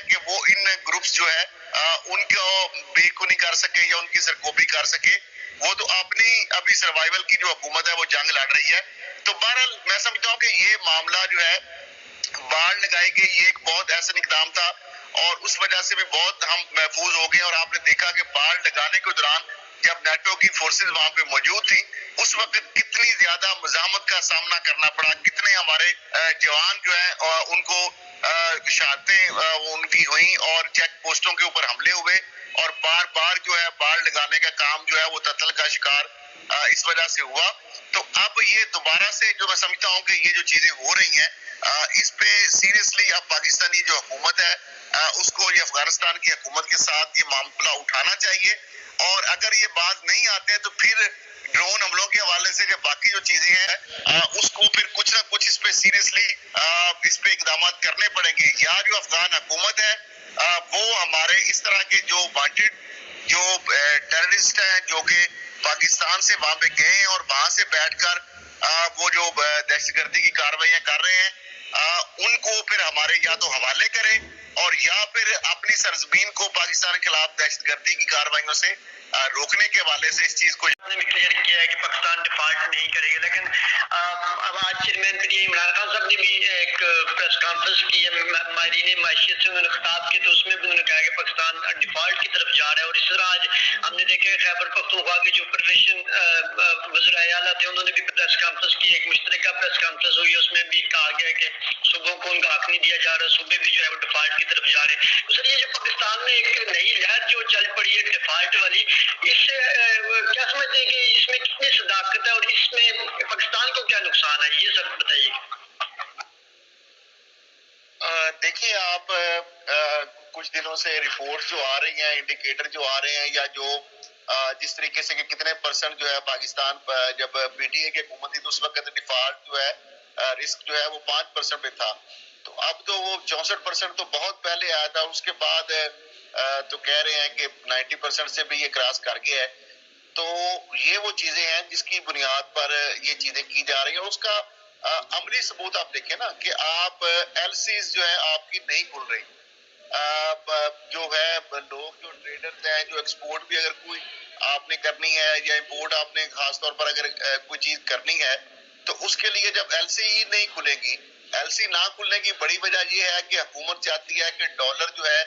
ہے کہ وہ ان گروپس جو ہے ان کو بے کو نہیں کر سکے یا ان کی سرکوبی کر سکے. وہ تو اپنی ابھی سروائیول کی جو حکومت ہے وہ جنگ لڑ رہی ہے. تو بہرحال میں سمجھتا ہوں کہ یہ معاملہ جو ہے باڑ لگائی گئی یہ ایک بہت احسن اقدام تھا اور اس وجہ سے بھی بہت ہم محفوظ ہو گئے. اور آپ نے دیکھا کہ باڑ لگانے کے دوران جب نیٹو کی فورسز وہاں پہ موجود تھی اس وقت کتنی زیادہ مزاحمت کا سامنا کرنا پڑا, کتنے ہمارے جوان جو ہیں ان کو شہادتیں ان کی ہوئیں اور چیک پوسٹوں کے اوپر حملے ہوئے اور بار بار جو ہے باڑ لگانے کا کام جو ہے وہ تعطل کا شکار اس وجہ سے ہوا. تو اب یہ دوبارہ سے جو میں سمجھتا ہوں کہ یہ جو چیزیں ہو رہی ہیں اس پہ سیریسلی اب پاکستانی جو حکومت ہے اس کو یہ افغانستان کی حکومت کے ساتھ یہ معاملہ اٹھانا چاہیے. اور اگر یہ بات نہیں آتے تو پھر ڈرون حملوں کے حوالے سے جو باقی جو چیزیں ہیں اس کو پھر کچھ نہ کچھ اس پہ سیریسلی اس پہ اقدامات کرنے پڑیں گے. یا جو افغان حکومت ہے وہ ہمارے اس طرح کے جو وانٹڈ جو ٹیررسٹ ہیں جو کہ پاکستان سے وہاں پہ گئے ہیں اور وہاں سے بیٹھ کر وہ جو دہشت گردی کی کارروائیاں کر رہے ہیں ان کو پھر ہمارے یا تو حوالے کریں اور یا پھر اپنی سرزمین کو پاکستان کے خلاف دہشت گردی کی کارروائیوں سے روکنے کے حوالے سے اس چیز کو نے بھی کلیئر کیا ہے کہ پاکستان ڈیفالٹ نہیں کرے گا. لیکن اب آج chairman P T I Imran Khan صاحب نے بھی ایک پریس کانفرنس کی ہے ماہرین معیشت سے انہوں نے خطاب کیا تو اس میں بھی انہوں نے کہا کہ پاکستان ڈیفالٹ کی طرف جا رہا ہے. اور اس طرح آج ہم نے دیکھا کہ خیبر پختونخوا کے جو فیڈریشن وزرائے اعلیٰ تھے انہوں نے بھی پریس کانفرنس کی, ایک مشترکہ پریس کانفرنس ہوئی, اس میں بھی کہا گیا کہ صوبوں کو ان کا حق نہیں دیا جا رہا, صوبے بھی جو ہے وہ ڈیفالٹ کی طرف جا رہے ہیں. تو سر یہ جو پاکستان میں ایک نئی لہر جو چل پڑی ہے ڈیفالٹ والی, اس سے کیا سمجھتے ہیں کہ اس میں کتنی صداقت ہے اور اس میں پاکستان کو کیا نقصان ہے, یہ سب بتائیے. دیکھیے آپ کچھ دنوں سے رپورٹ جو آ رہی ہیں انڈیکیٹر جو آ رہے ہیں یا جو جس طریقے سے کہ کتنے پرسنٹ جو ہے پاکستان جب پی ٹی اے کی حکومت تھی تو اس وقت ڈیفالٹ جو ہے رسک جو ہے وہ 5% پہ تھا. تو اب تو وہ 64% تو بہت پہلے آیا تھا, اس کے بعد تو کہہ رہے ہیں کہ 90% سے بھی یہ کراس کر گیا ہے. تو یہ وہ چیزیں ہیں جس کی بنیاد پر یہ چیزیں کی جا رہی ہیں. اس کا عملی ثبوت آپ دیکھیں نا کہ آپ ایل سیز جو ہے آپ کی نہیں کھل رہی, جو ہے لوگ جو ٹریڈرز ہیں جو ایکسپورٹ بھی اگر کوئی آپ نے کرنی ہے یا امپورٹ آپ نے خاص طور پر اگر کوئی چیز کرنی ہے تو اس کے لیے جب ایل سی ہی نہیں کھلے گی, ایل سی نہ کھلنے کی بڑی وجہ یہ ہے کہ حکومت چاہتی ہے کہ ڈالر جو ہے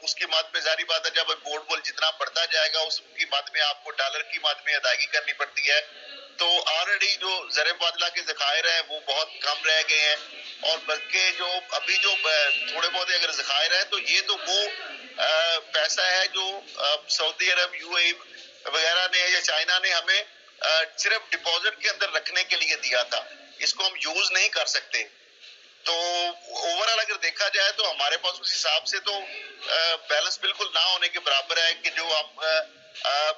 اس کی مد میں ظاہری بات ہے جب امپورٹ بول جتنا بڑھتا جائے گا اس کی مد میں آپ کو ڈالر کی مد میں ادائیگی کرنی پڑتی ہے. تو آلریڈی جو زر مبادلہ کے ذخائر ہیں وہ بہت کم رہ گئے ہیں اور بلکہ جو ابھی جو تھوڑے بہت اگر ذخائر ہیں تو یہ تو وہ پیسہ ہے جو سعودی عرب یو اے وغیرہ نے یا چائنا نے ہمیں صرف ڈپازٹ کے اندر رکھنے کے لیے دیا تھا, اس کو ہم یوز نہیں کر سکتے. تو اوورآل اگر دیکھا جائے تو ہمارے پاس اس حساب سے تو بیلنس بالکل نہ ہونے کے برابر ہے کہ جو ہم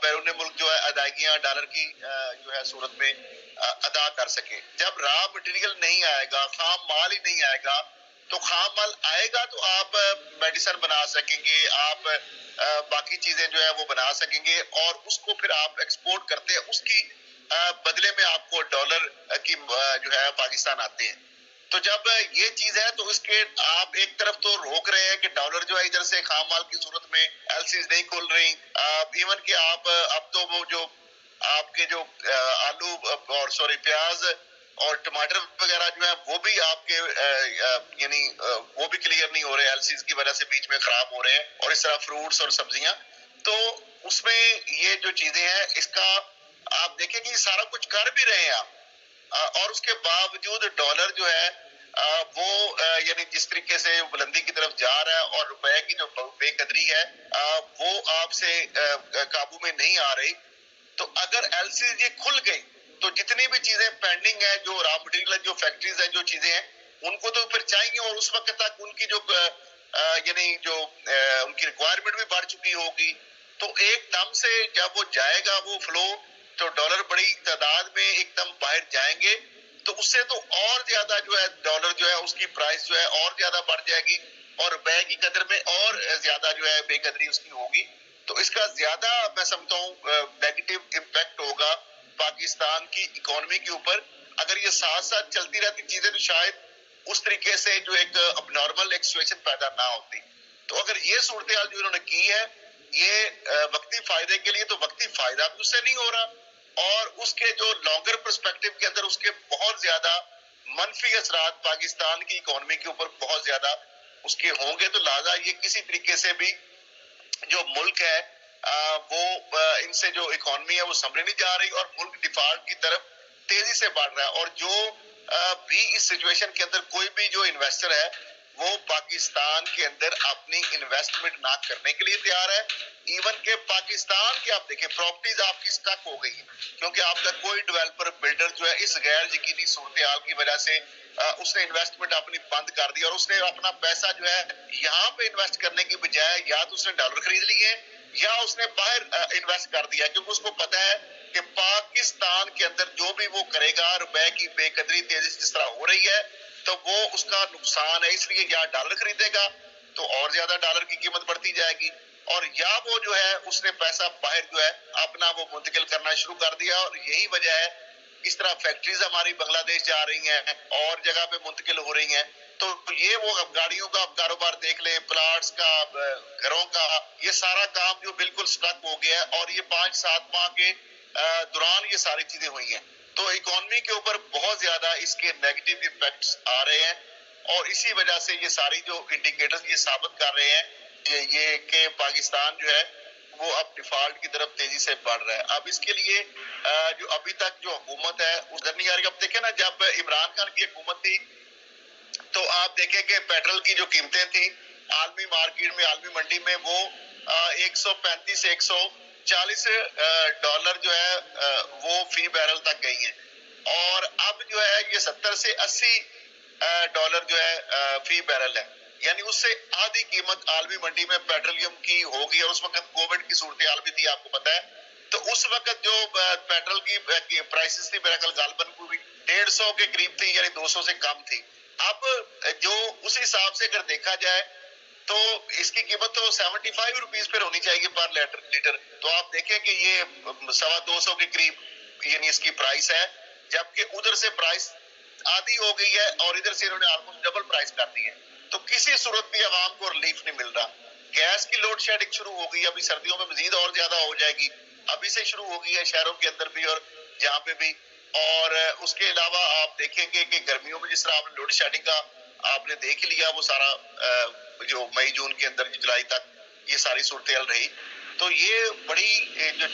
بیرون ملک جو ہے ادائیگیاں ڈالر کی جو ہے صورت میں ادا کر سکیں. جب را مٹیریل نہیں آئے گا, خام مال ہی نہیں آئے گا, تو خام مال آئے گا تو آپ میڈیسن بنا سکیں گے, آپ باقی چیزیں جو ہے وہ بنا سکیں گے اور اس کو پھر آپ ایکسپورٹ کرتے ہیں, اس کی بدلے میں آپ کو ڈالر کی جو ہے پاکستان آتے ہیں. تو جب یہ چیز ہے تو اس کے آپ ایک طرف تو روک رہے ہیں کہ ڈالر جو ہے ادھر سے خام مال کی صورت میں ایل سیز نہیں کھل رہی, ایون کہ آپ اب تو وہ جو آپ کے جو آلو اور پیاز اور ٹماٹر وغیرہ جو ہے وہ بھی آپ کے یعنی وہ بھی کلیئر نہیں ہو رہے, ایل سیز کی وجہ سے بیچ میں خراب ہو رہے ہیں, اور اس طرح فروٹس اور سبزیاں. تو اس میں یہ جو چیزیں ہیں اس کا آپ دیکھیں کہ یہ سارا کچھ کر بھی رہے ہیں آپ, اور اس کے باوجود ڈالر جو ہے وہ یعنی جس طریقے سے بلندی کی طرف جا رہا ہے اور روپے کی جو بے قدری ہے وہ آپ سے قابو میں نہیں آ رہی. تو اگر ایل سی یہ کھل گئی تو جتنی بھی چیزیں پینڈنگ ہیں, جو را مٹیریل جو فیکٹریز ہیں, جو چیزیں ہیں ان کو تو پھر چاہیے, اور اس وقت تک ان کی جو یعنی جو ان کی ریکوائرمنٹ بھی بڑھ چکی ہوگی. تو ایک دم سے جب وہ جائے گا وہ فلو تو ڈالر بڑی تعداد میں ایک دم باہر جائیں گے, تو اس سے تو اور زیادہ جو ہے ڈالر جو ہے اس کی پرائس جو ہے اور زیادہ بڑھ جائے گی اور روپے کی قدر میں اور زیادہ جو ہے بے قدری اس کی ہوگی. تو اس کا زیادہ میں سمجھتا ہوں نیگیٹو امپیکٹ ہوگا پاکستان کی اکانومی کے اوپر. اگر یہ ساتھ ساتھ چلتی رہتی چیزیں تو شاید اس طریقے سے جو ایک اب نارمل ایک سچویشن پیدا نہ ہوتی. اگر یہ صورتحال جو انہوں نے کی ہے یہ وقتی فائدے کے لیے، تو وقتی فائدہ بھی اس سے نہیں ہو رہا، اور اس کے جو لانگر پرسپیکٹو کے اندر اس کے بہت زیادہ منفی اثرات پاکستان کی اکانومی کے اوپر بہت زیادہ اس کے ہوں گے. تو لہٰذا یہ کسی طریقے سے بھی جو ملک ہے وہ ان سے جو اکانومی ہے وہ سنبھلے نہیں جا رہی، اور ملک ڈیفالٹ کی طرف تیزی سے بڑھ رہا ہے. اور جو بھی اس سچویشن کے اندر کوئی بھی جو انویسٹر ہے وہ پاکستان کے اندر اپنی انویسٹمنٹ نہ کرنے کے لیے تیار ہے. ایون کہ پاکستان کے آپ دیکھیں پراپرٹیز آپ کی سٹک ہو گئی ہیں، کیونکہ آپ کا کوئی ڈیولپر بلڈر جو ہے اس غیر یقینی صورتحال کی وجہ سے اس نے انویسٹمنٹ اپنی بند کر دی، اور اس نے اپنا پیسہ جو ہے یہاں پہ انویسٹ کرنے کی بجائے یا تو اس نے ڈالر خرید لیے یا اس نے باہر انویسٹ کر دیا، کیونکہ اس کو پتا ہے کہ پاکستان کے اندر جو بھی وہ کرے گا روپے کی بے قدری تیزی سے جس طرح ہو رہی ہے تو وہ اس کا نقصان ہے. اس لیے یا ڈالر خریدے گا تو اور زیادہ ڈالر کی قیمت بڑھتی جائے گی، اور یا وہ جو ہے اس نے پیسہ باہر جو ہے اپنا وہ منتقل کرنا شروع کر دیا. اور یہی وجہ ہے اس طرح فیکٹریز ہماری بنگلہ دیش جا رہی ہیں اور جگہ پہ منتقل ہو رہی ہیں. تو یہ وہ گاڑیوں کا کاروبار دیکھ لیں، پلاٹس کا، گھروں کا، یہ سارا کام جو بالکل سٹک ہو گیا ہے، اور یہ 5-7 ماہ کے دوران یہ ساری چیزیں ہوئی ہیں. تو اکانومی کے اوپر بہت زیادہ اس کے نیگیٹو امپیکٹس آ رہے ہیں، اور اسی وجہ سے یہ ساری جو انڈیکیٹرز یہ ثابت کر رہے ہیں یہ کہ پاکستان جو ہے وہ اب ڈیفالٹ کی طرف تیزی سے بڑھ رہا ہے. اب اس کے لیے جو ابھی تک جو حکومت ہے ادھر نہیں آ رہی. اب دیکھیں نا، جب عمران خان کی حکومت تھی تو آپ دیکھیں کہ پیٹرول کی جو قیمتیں تھیں عالمی مارکیٹ میں، عالمی منڈی میں، وہ 135 سے 140 ڈالر جو ہے وہ فی بیرل تک گئی ہیں، اور اب جو ہے یہ 70 سے 80 ڈالر جو ہے فی بیرل ہے. یعنی اس سے آدھی قیمت عالمی منڈی میں پیٹرولیم کی ہوگی. اور اس وقت کووڈ کی صورتحال بھی تھی، آپ کو پتا ہے. تو اس وقت جو پیٹرول کی پرائسز تھی میرا خیال غالباً 150 کے قریب تھی، یعنی 200 سے کم تھی. اب جو اس حساب سے اگر دیکھا جائے تو اس کی قیمت تو 75 روپیز پھر ہونی چاہیے پر لیٹر. تو آپ دیکھیں کہ یہ 250 کے قریب یعنی اس کی پرائس ہے، جبکہ ادھر سے پرائس آدھی ہو گئی ہے اور ادھر سے انہوں نے آلموسٹ ڈبل پرائس کر دی ہے. تو کسی صورت بھی عوام کو ریلیف نہیں مل رہا. گیس کی لوڈ شیڈنگ شروع ہو گئی، ابھی سردیوں میں مزید اور زیادہ ہو جائے گی. ابھی سے شروع ہو گئی ہے شہروں کے اندر بھی اور جہاں پہ بھی. اور اس کے علاوہ آپ دیکھیں گے کہ گرمیوں میں جس طرح آپ نے لوڈ شیڈنگ کا آپ نے دیکھ لیا، وہ سارا جو مئی جون کے اندر جولائی تک یہ ساری صورتحال رہی. تو یہ بڑی جو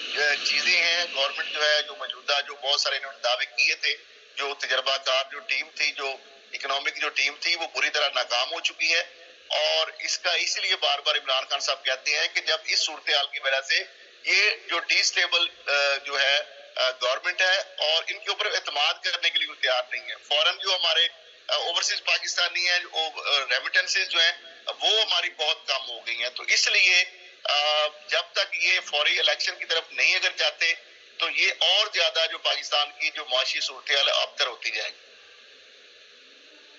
چیزیں ہیں، گورنمنٹ جو ہے جو موجودہ جو بہت سارے انہوں نے دعوے کیے تھے، جو تجربہ کار جو ٹیم تھی، جو اکنامک جو ٹیم تھی، وہ بری طرح ناکام ہو چکی ہے. اور اس کا اس لیے بار بار عمران خان صاحب کہتے ہیں کہ جب اس صورتحال کی وجہ سے یہ جو ڈی اسٹیبل جو ہے گورنمنٹ ہے اور ان کے اوپر اعتماد کرنے کے لیے تیار نہیں ہے. فوراً جو ہمارے اوورسیز پاکستانی ہیں ریمیٹنسز جو ہیں وہ ہماری بہت کم ہو گئی ہیں. تو اس لیے جب تک یہ فوری الیکشن کی طرف نہیں اگر جاتے تو یہ اور زیادہ جو پاکستان کی جو معاشی صورتحال ابتر ہوتی جائے گی.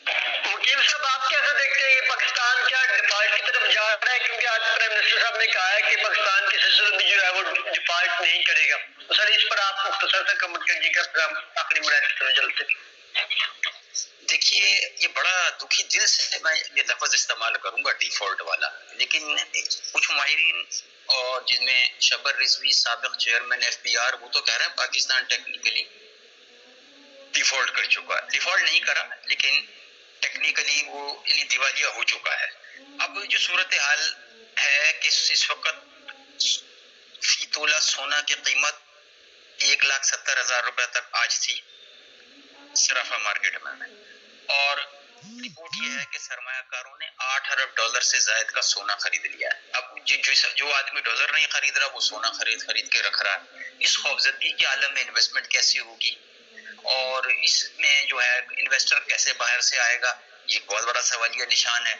وکیل صاحب، آپ کیسے دیکھتے ہیں یہ پاکستان کیا ڈیفالٹ کی طرف جا رہا ہے؟ کیونکہ آج پرائم منسٹر صاحب نے کہا ہے کہ پاکستان کسی صورت میں جو ہے وہ ڈیفالٹ نہیں کرے گا. تو سر اس پر آپ مختصر سے کمنٹ کریے گا، پھر ہم آخری مراحل کی طرف چلتے ہیں. دیکھیے، یہ بڑا دکھی دل سے میں یہ لفظ استعمال کروں گا ڈیفالٹ والا، لیکن کچھ ماہرین اور جن میں شبر رضوی سابق چیئرمین FBR، وہ تو کہہ رہے ہیں پاکستان ٹیکنیکلی ڈیفالٹ کر چکا ہے. ڈیفالٹ نہیں کرا لیکن ٹیکنیکلی وہ یعنی دیوالیہ ہو چکا ہے. اب جو صورتحال ہے کہ اس وقت فی تولہ سونا کی قیمت 1,70,000 روپے تک آج تھی صرافہ مارکیٹ میں، اور رپورٹ یہ ہے کہ سرمایہ کاروں نے 8 ارب ڈالر سے زائد کا سونا خرید لیا ہے. اب جو آدمی ڈالر نہیں خرید رہا وہ سونا خرید کے رکھ رہا ہے. اس خوفزدگی کے عالم میں انویسٹمنٹ کیسے ہوگی اور اس میں جو ہے انویسٹر کیسے باہر سے آئے گا، یہ بہت بڑا سوالیہ نشان ہے.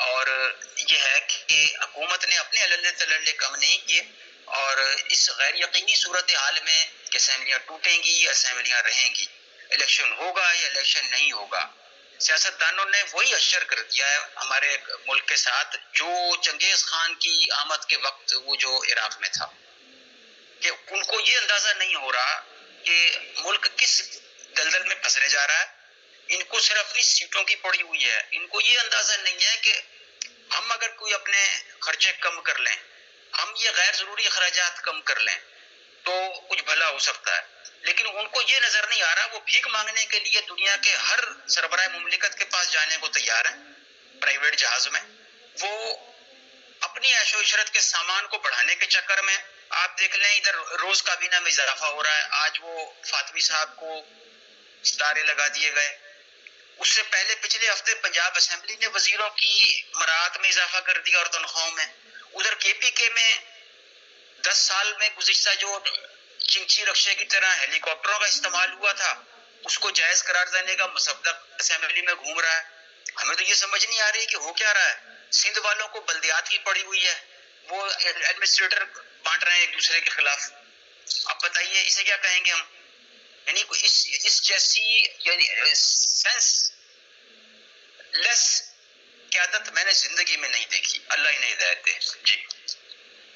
اور یہ ہے کہ حکومت نے اپنے علل تللے کم نہیں کیے، اور اس غیر یقینی صورتحال میں کہ اسمبلیاں ٹوٹیں گی یا اسمبلیاں رہیں گی، الیکشن ہوگا یا الیکشن نہیں ہوگا، سیاستدانوں نے وہی اشر کر دیا ہے ہمارے ملک کے ساتھ جو چنگیز خان کی آمد کے وقت وہ جو عراق میں تھا، کہ ان کو یہ اندازہ نہیں ہو رہا کہ ملک کس دلدل میں پھنسنے جا رہا ہے. ان کو صرف اپنی سیٹوں کی پڑی ہوئی ہے. ان کو یہ اندازہ نہیں ہے کہ ہم اگر کوئی اپنے خرچے کم کر لیں, ہم یہ غیر ضروری اخراجات کم کر لیں تو کچھ بھلا ہو سکتا ہے. لیکن ان کو یہ نظر نہیں آ رہا, وہ بھیک مانگنے کے لیے دنیا کے ہر سربراہ مملکت کے پاس جانے کو تیار ہیں پرائیویٹ جہاز میں. وہ اپنی عیش و عشرت کے سامان کو بڑھانے کے چکر میں, آپ دیکھ لیں ادھر روز کابینہ میں اضافہ ہو رہا ہے. آج وہ فاطمی صاحب کو ستارے لگا دیے گئے. اس سے پہلے پچھلے ہفتے پنجاب اسمبلی نے وزیروں کی مراعات میں اضافہ کر دیا اور تنخواہوں میں. ادھر کے پی کے میں 10 سال میں گزشتہ جو چنچی رکشے کی طرح ہیلی کاپٹروں کا استعمال ہوا تھا, اس کو جائز قرار دینے کا مسودہ اسمبلی میں گھوم رہا ہے. ہمیں تو یہ سمجھ نہیں آ رہی کہ ہو کیا رہا ہے. سندھ والوں کو بلدیات کی پڑی ہوئی ہے, وہ ایڈمنسٹریٹر بانٹ رہے ہیں ایک دوسرے کے خلاف. اب بتائیے اسے کیا کہیں گے ہم؟ یعنی اس جیسی یعنی سینس لیس قیادت میں نے زندگی میں نہیں دیکھی. اللہ ہی نہیں ہدایت دے. جی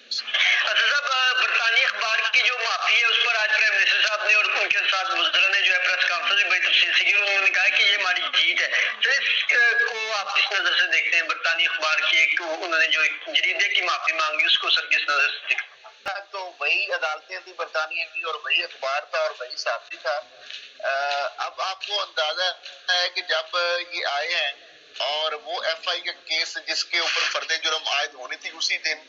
اسد صاحب, برطانوی اخبار کی جو معافی ہے اس پر آج پرائم منسٹر صاحب نے اور ان کے ساتھ وزراء نے جو ہے پریس کانفرنس میں بڑی تفصیل سے کی. انہوں نے کہا کہ یہ ہماری جیت ہے. تو اس کو آپ کس نظر سے دیکھتے ہیں؟ برطانوی اخبار کی ایک انہوں نے جو ایک جریدے کی معافی مانگی, اس کو سر کس نظر سے دیکھتے ہیں؟ تو وہی عدالتیں تھیں برطانیہ کی, اور وہی اخبار تھا اور وہی صحافی تھا. اب آپ کو اندازہ ہے کہ جب یہ آئے ہیں اور وہ ایف آئی کا کیس جس کے اوپر فرد جرم عائد ہونی تھی, اسی دن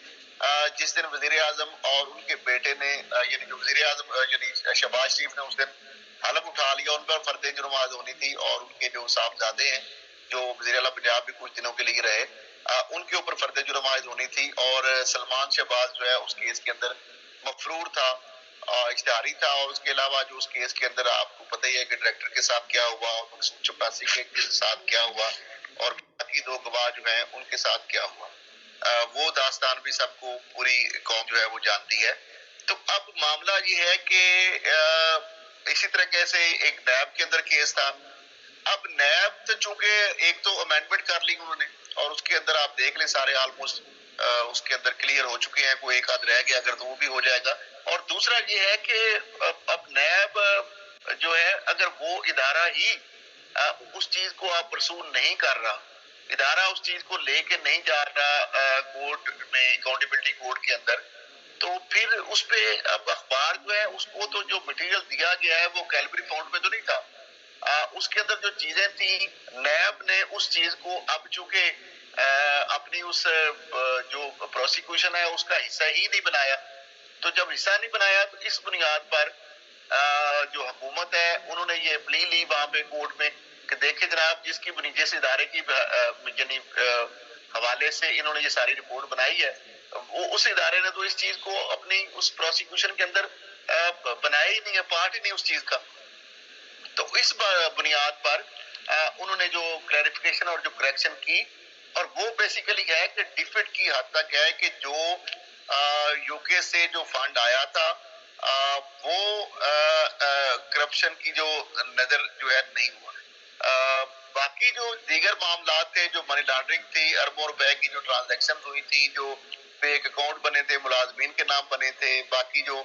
جس دن وزیر اعظم اور ان کے بیٹے نے یعنی جو وزیر اعظم یعنی شہباز شریف نے اس دن حلف اٹھا لیا, ان پر فرد جرم عائد ہونی تھی, اور ان کے جو صاحبزادے ہیں جو وزیر اعلیٰ پنجاب بھی کچھ دنوں کے لیے رہے, ان کے اوپر فرد جرم عائد ہونی تھی. اور سلمان شہباز جو ہے اس کیس کے اندر مفرور تھا, اشتہاری تھا. اور اس کے علاوہ جو اس کیس کے اندر آپ کو پتہ ہی ہے کہ ڈائریکٹر کے ساتھ کیا ہوا, اور مقصود چپاسی کے ساتھ کیا ہوا, اور باقی 2 گواہ جو ہیں ان کے ساتھ کیا ہوا, وہ داستان بھی سب کو پوری قوم جو ہے وہ جانتی ہے. تو اب معاملہ یہ ہے کہ اسی طرح سے ایک نیب کے اندر کیس تھا. اب نیب تو چونکہ ایک تو امینڈمنٹ کر لی انہوں نے, اور اس کے اندر آپ دیکھ لیں سارے آلموسٹ اس کے اندر کلیئر ہو چکے ہیں, کوئی ایک آدھ رہ گیا اگر تو وہ بھی ہو جائے گا. اور دوسرا یہ ہے کہ اب نیب جو ہے اگر وہ ادارہ ہی اس چیز کو آپ پرسو نہیں کر رہا, ادارہ اس چیز کو لے کے نہیں جا رہا کورٹ میں, اکاؤنٹیبلٹی کورٹ کے اندر, تو پھر اس پہ اب اخبار جو ہے اس کو تو جو مٹیریل دیا گیا ہے وہ کیلبری فاؤنڈ میں تو نہیں تھا. اس کے اندر جو چیزیں تھیں, نیب نے اس چیز کو اب چونکہ اپنی اس جو پروسیکیوشن ہے اس کا حصہ ہی نہیں بنایا, تو جب حصہ نہیں بنایا تو اس بنیاد پر جو حکومت ہے انہوں نے یہ پلی لی وہاں پہ کورٹ میں کہ دیکھیں جناب جس کی جس ادارے کی یعنی حوالے سے انہوں نے یہ ساری رپورٹ بنائی ہے, وہ اس ادارے نے تو اس چیز کو اپنی اس پروسیکیوشن کے اندر بنایا ہی نہیں ہے, پارٹ ہی نہیں اس چیز کا. تو اس بنیاد پر انہوں نے جو کلیریفیکیشن اور جو کریکشن کی, اور وہ بیسیکلی ہے کہ ڈیفٹ کی حد تک ہے کہ جو یو کے سے جو فنڈ آیا تھا وہ کرپشن کی جو نظر جو ہے نہیں ہوا. باقی جو دیگر معاملات تھے, جو منی لانڈرنگ تھی, اربوں روپے کی جو ٹرانزیکشن ہوئی تھی, جو فیک اکاؤنٹ بنے تھے, ملازمین کے نام بنے تھے, باقی جو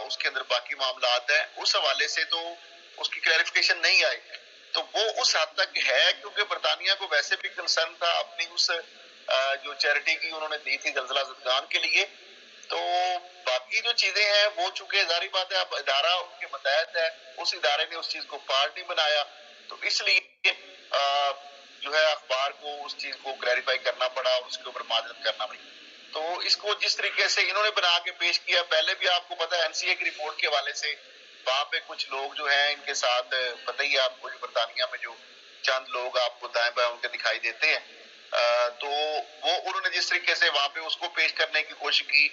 اس کے اندر باقی معاملات ہیں, اس حوالے سے تو اس کی کلیریفیکیشن نہیں آئی. تو وہ اس حد تک ہے کیونکہ برطانیہ کو ویسے بھی کنسرن تھا اپنی اس جو چیریٹی کی انہوں نے دی تھی زلزلہ زدگان کے لیے. تو باقی جو چیزیں ہیں وہ چونکہ ظاہری بات ہے اب ادارہ ان کے متحد ہے, اس ادارے نے اس چیز کو پارٹ نہیں بنایا, تو اس لیے جو ہے اخبار کو اس چیز کو کلیریفائی کرنا پڑا اور اس کے اوپر معذرت کرنا پڑی. تو اس کو جس طریقے سے انہوں نے بنا کے پیش کیا, پہلے بھی آپ کو پتا ہے این سی اے کی رپورٹ کے حوالے سے وہاں پہ کچھ لوگ جو ہیں ان کے ساتھ پتہ ہی آپ کو برطانیہ میں جو چند لوگ آپ کو دائیں بائیں ان کے دکھائی دیتے ہیں, تو وہ انہوں نے جس طریقے سے وہاں پہ اس کو پیش کرنے کی کوشش کی,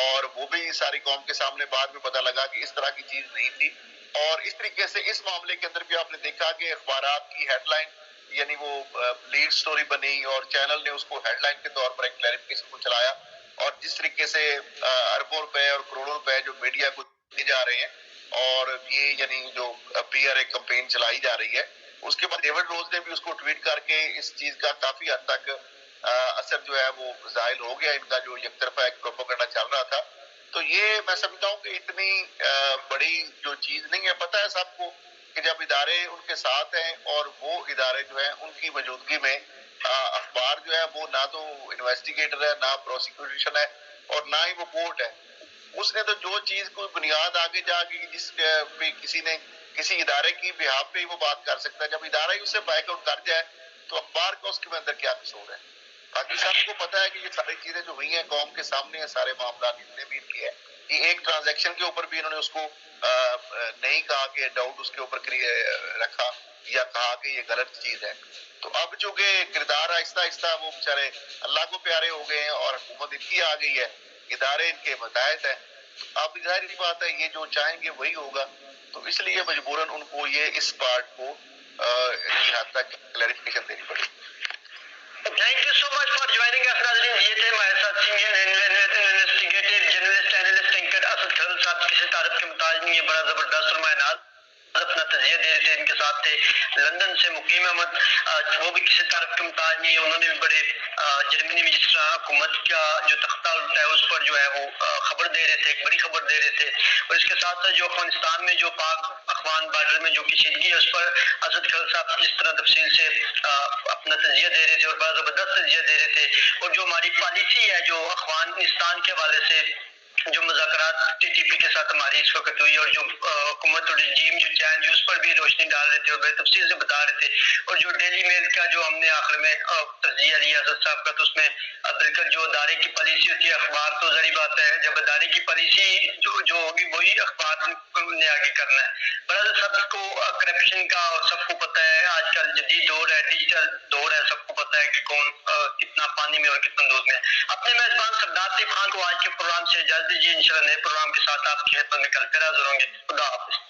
اور وہ بھی ساری قوم کے سامنے بعد میں پتہ لگا کہ اس طرح کی چیز نہیں تھی. اور اس طریقے سے اس معاملے کے اندر بھی آپ نے دیکھا کہ اخبارات کی ہیڈ لائن یعنی وہ لیڈ سٹوری بنی, اور چینل نے اس کو ہیڈ لائن کے طور پر ایک کلیریفیکیشن کو چلایا, اور جس طریقے سے اربوں روپے اور کروڑوں روپے جو میڈیا کو دیے جا رہے ہیں, اور یہ یعنی جو پی آر اے کمپین چلائی جا رہی ہے, اس کے بعد ڈیوڈ روز نے بھی اس کو ٹویٹ کر کے اس چیز کا کافی حد تک اثر جو ہے وہ زائل ہو گیا, ان کا جو یک طرفہ ایک پروپیگنڈا چل رہا تھا. تو یہ میں سمجھتا ہوں کہ اتنی بڑی جو چیز نہیں ہے. پتہ ہے سب کو کہ جب ادارے ان کے ساتھ ہیں اور وہ ادارے جو ہیں ان کی موجودگی میں اخبار جو ہے جو ہے وہ نہ تو انویسٹیگیٹر ہے، نہ پروسیکیوشن ہے، اور نہ ہی وہ کورٹ ہے. اس نے تو جو چیز کوئی بنیاد آگے جا کے جس پہ کسی نے کسی ادارے کی بہاف پہ ہی وہ بات کر سکتا ہے، جب ادارہ ہی اس سے بیک آؤٹ کر جائے تو اخبار کا اس کے اندر کیا قصور ہے. باقی سب کو پتا ہے کہ یہ ساری چیزیں جو ہوئی ہیں قوم کے سامنے ہیں، سارے معاملات جتنے بھی ان کے ہیں. یہ ایک ٹرانزیکشن کے اوپر بھی انہوں نے اس کو نہیں کہا کہ ڈاؤٹ اس کے اوپر رکھا یا کہا کہ یہ غلط چیز ہے. تو اب چونکہ کردار آہستہ آہستہ وہ بیچارے اللہ کو پیارے ہو گئے ہیں اور حکومت ان کی آ گئی ہے، ادارے ان کے متحد ہیں، اب ظاہر سی بات ہے یہ جو چاہیں گے وہی ہوگا. تو اس لیے مجبوراً ان کو یہ اس پارٹ کو کی حد تک کلیریفیکیشن دینی پڑی. Thank you so much for joining us. ناظرین یہ تھے ہمارے ساتھ senior investigator journalist analyst anchor Asad Khizar صاحب. کسی تعارف کے متاج نہیں، یہ بڑا زبردست سرمایہ ناز اپنا تجزیہ دے رہے تھے. ان کے ساتھ تھے لندن سے مقیم احمد، وہ بھی کسی تعارف کے محتاج نہیں ہے. انہوں نے بھی بڑے جرمنی میں جس طرح حکومت کا جو تختہ الٹا ہے اس پر جو ہے وہ خبر دے رہے تھے، ایک بڑی خبر دے رہے تھے. اور اس کے ساتھ ساتھ جو افغانستان میں جو پاک افغان بارڈر میں جو کشیدگی ہے اس پر اسد خضر صاحب جس طرح تفصیل سے اپنا تجزیہ دے رہے تھے اور بڑا زبردست تجزیہ دے رہے تھے. اور جو ہماری پالیسی ہے جو افغانستان کے حوالے سے جو مذاکرات ٹی ٹی پی کے ساتھ ہماری اس وقت ہوئی، اور جو حکومت اور رجیم جو چینج اس پر بھی روشنی ڈال رہے تھے اور بڑے تفصیل سے بتا رہے تھے. اور جو ڈیلی میل کا جو ہم نے آخر میں تجزیہ لیا اسد صاحب کا، تو اس میں بالکل جو ادارے کی پالیسی ہوتی ہے، اخبار تو ظاہری بات ہے جب ادارے کی پالیسی جو ہوگی وہی اخبار نے آگے کرنا ہے. بڑا سب کو کرپشن کا اور سب کو پتہ ہے آج کل جدید دور ہے، ڈیجیٹل دور ہے، سب کو پتہ ہے کہ کون کتنا پانی میں اور کتنا دودھ میں. اپنے میزبان سردار طیب خان کو آج کے پروگرام سے اجازت دیجیے. انشاءاللہ نئے پروگرام کے ساتھ آپ کی خدمت میں کل پھر حاضر ہوں گے. خدا حافظ.